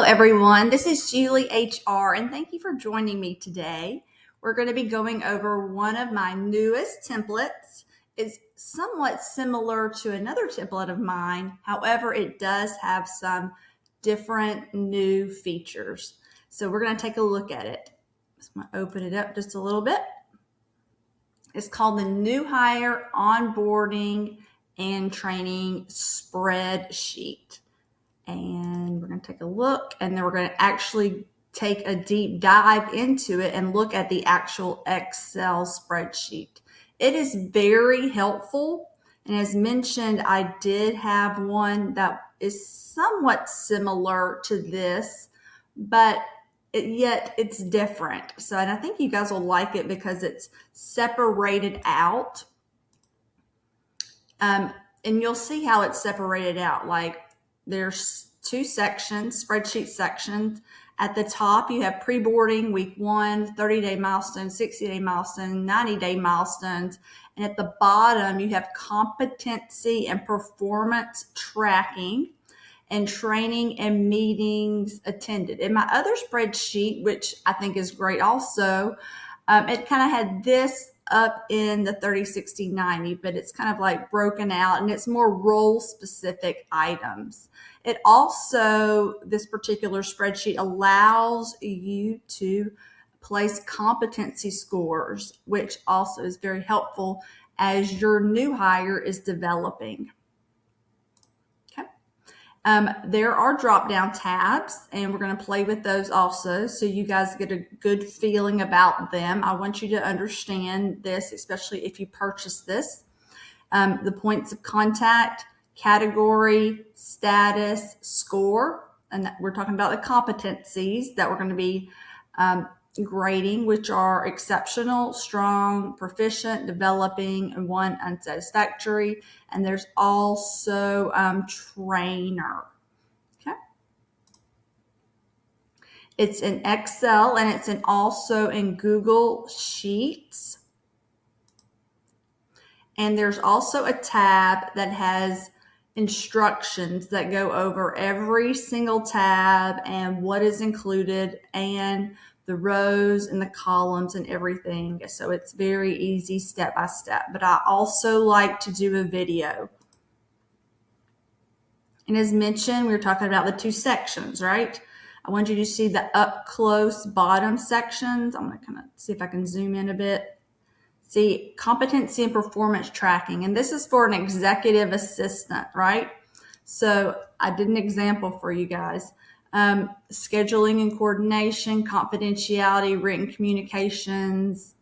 everyone, this is Julie HR, and thank you for joining me today. We're going to be going over one of my newest templates. It's somewhat similar to another template of mine. However, it does have some different new features. So we're going to take a look at it. So I'm going to open it up just a little bit. It's called the New Hire Onboarding and Training Spreadsheet. And we're going to take a look, and then we're going to actually take a deep dive into it and look at the actual Excel spreadsheet. It is very helpful. And as mentioned, I did have one that is somewhat similar to this, but yet it's different. So, and I think you guys will like it because it's separated out. And you'll see how it's separated out. Like, there's two sections, spreadsheet sections. At the top, you have preboarding, week 1, 30-day milestones, 60-day milestones, 90-day milestones. And at the bottom, you have competency and performance tracking and training and meetings attended. In my other spreadsheet, which I think is great also, it kind of had this up in the 30, 60, 90, but it's kind of like broken out and it's more role specific items. It also, this particular spreadsheet allows you to place competency scores, which also is very helpful as your new hire is developing. There are drop-down tabs, and we're going to play with those also so you guys get a good feeling about them. I want you to understand this, especially if you purchase this. The points of contact, category, status, score, and we're talking about the competencies that we're going to be grading, which are exceptional, strong, proficient, developing, and 1 unsatisfactory. And there's also trainer. Okay. It's in Excel and it's also in Google Sheets. And there's also a tab that has instructions that go over every single tab and what is included and the rows and the columns and everything. So it's very easy step by step, but I also like to do a video. And as mentioned, we were talking about the 2 sections, right? I want you to see the up close bottom sections. I'm going to kind of see if I can zoom in a bit. See, competency and performance tracking. And this is for an executive assistant, right? So I did an example for you guys. Scheduling and coordination, confidentiality, written communications.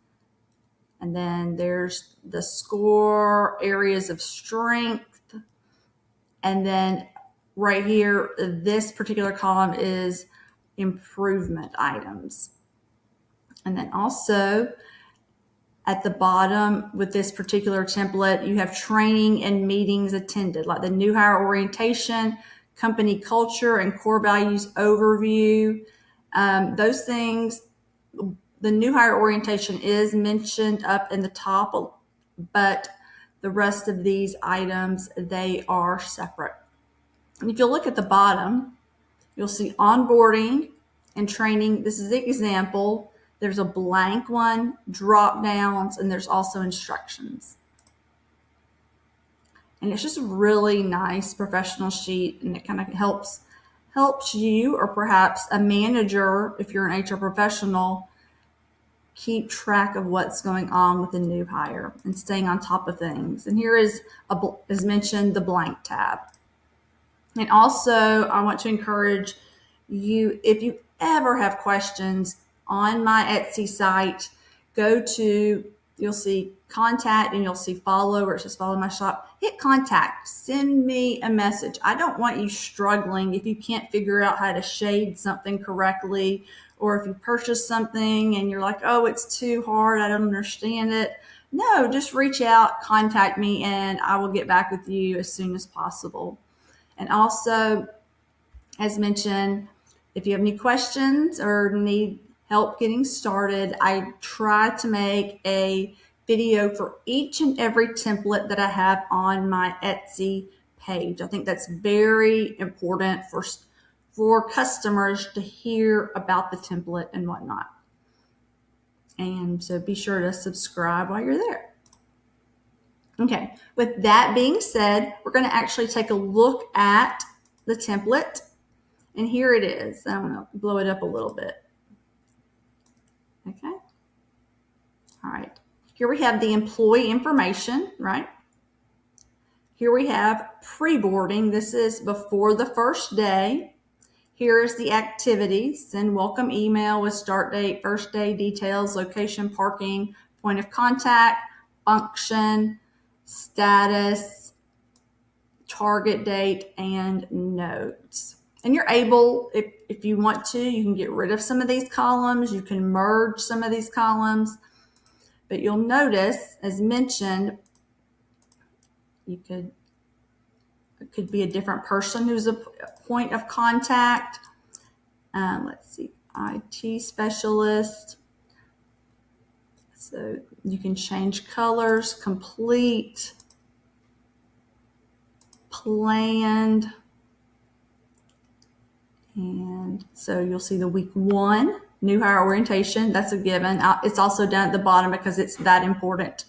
And then there's the score, areas of strength. And then right here, this particular column is improvement items. And then also at the bottom with this particular template, you have training and meetings attended, like the new hire orientation, company culture, and core values overview. Those things, the new hire orientation is mentioned up in the top, but the rest of these items, they are separate. And if you look at the bottom, you'll see onboarding and training. This is the example. There's a blank one, drop downs, and there's also instructions. And it's just a really nice professional sheet, and it kind of helps you, or perhaps a manager, if you're an HR professional, keep track of what's going on with the new hire and staying on top of things. And here is, as mentioned, the blank tab. And also, I want to encourage you, if you ever have questions on my Etsy site, go to, you'll see contact and you'll see follow, where it says follow my shop. Hit contact, send me a message. I don't want you struggling if you can't figure out how to shade something correctly, or if you purchase something and you're like, oh, it's too hard, I don't understand it. No, just reach out, contact me, and I will get back with you as soon as possible. And also, as mentioned, if you have any questions or need help getting started, I try to make a video for each and every template that I have on my Etsy page. I think that's very important for customers to hear about the template and whatnot. And so be sure to subscribe while you're there. Okay, with that being said, we're going to actually take a look at the template. And here it is. I'm going to blow it up a little bit. Okay. All right. Here we have the employee information, right? Here we have preboarding. This is before the first day. Here is the activities. Send welcome email with start date, first day details, location, parking, point of contact, function, status, target date, and notes. And you're able, if you want to, you can get rid of some of these columns. You can merge some of these columns. But you'll notice, as mentioned, it could be a different person who's a point of contact. Let's see, IT specialist. So you can change colors, complete, planned. And so you'll see the week 1, new hire orientation. That's a given. It's also down at the bottom because it's that important.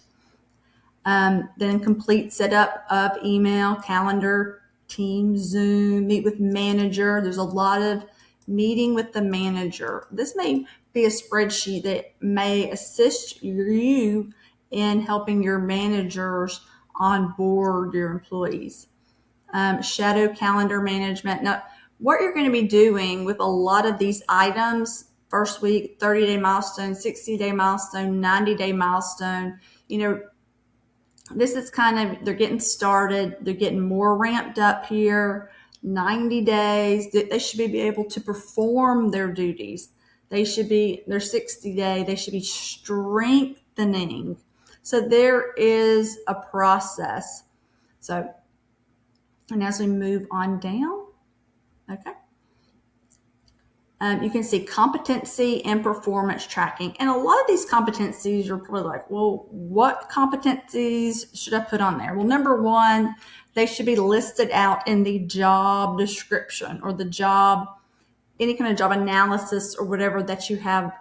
Then complete setup of email, calendar, Teams, Zoom, meet with manager. There's a lot of meeting with the manager. This may be a spreadsheet that may assist you in helping your managers onboard your employees. Shadow calendar management. Now, what you're going to be doing with a lot of these items, first week, 30-day milestone, 60-day milestone, 90-day milestone, this is kind of, they're getting started. They're getting more ramped up here. 90 days, they should be able to perform their duties. Their 60-day, they should be strengthening. So there is a process. So, and as we move on down, okay. You can see competency and performance tracking. And a lot of these competencies, you're probably like, well, what competencies should I put on there? Well, number 1, they should be listed out in the job description or the job, any kind of job analysis or whatever that you have,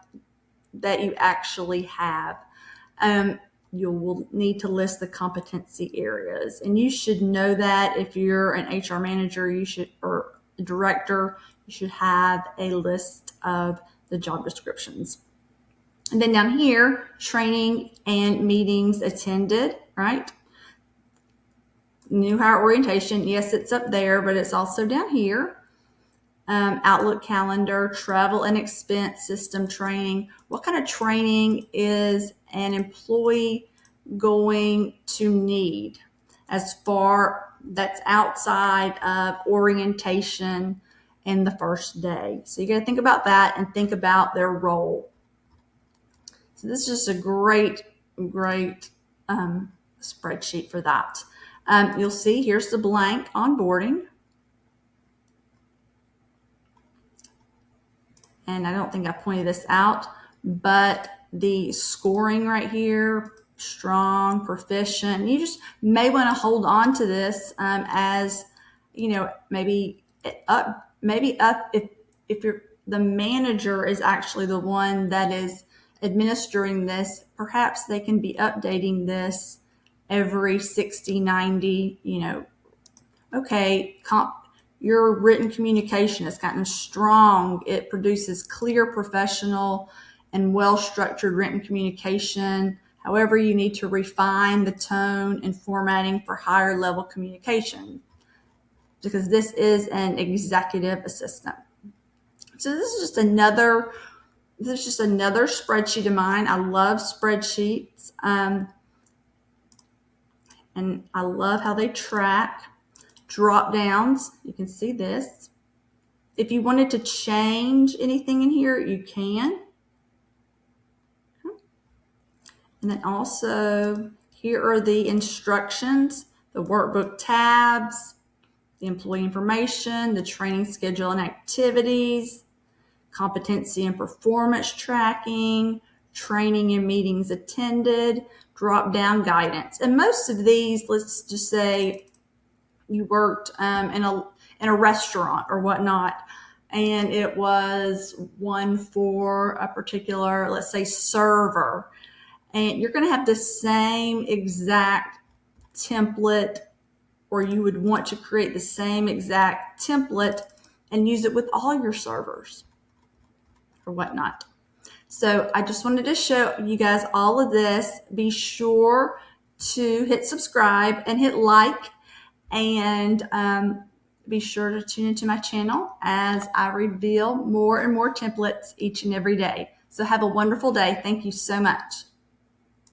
that you actually have. You will need to list the competency areas. And you should know that if you're an HR manager, or director, you should have a list of the job descriptions. And then down here, training and meetings attended, right? New hire orientation, yes, it's up there, but it's also down here. Outlook calendar, travel and expense system training. What kind of training is an employee going to need that's outside of orientation and the first day? So you got to think about that and think about their role. So this is just a great spreadsheet for that. You'll see here's the blank onboarding. And I don't think I pointed this out, but the scoring right here, strong, proficient. You just may want to hold on to this as, maybe up if the manager is actually the one that is administering this. Perhaps they can be updating this every 60, 90, okay, your written communication has gotten strong. It produces clear, professional, and well-structured written communication. However, you need to refine the tone and formatting for higher level communication because this is an executive assistant. So this is just another spreadsheet of mine. I love spreadsheets. And I love how they track. Drop downs, you can see this. If you wanted to change anything in here, you can. And then also, here are the instructions, the workbook tabs, the employee information, the training schedule and activities, competency and performance tracking, training and meetings attended, drop down guidance. And most of these, let's just say you worked in a restaurant or whatnot, and it was one for a particular, let's say, server. And you're going to have the same exact template, or you would want to create the same exact template and use it with all your servers or whatnot. So I just wanted to show you guys all of this. Be sure to hit subscribe and hit like, and be sure to tune into my channel as I reveal more and more templates each and every day. So have a wonderful day. Thank you so much.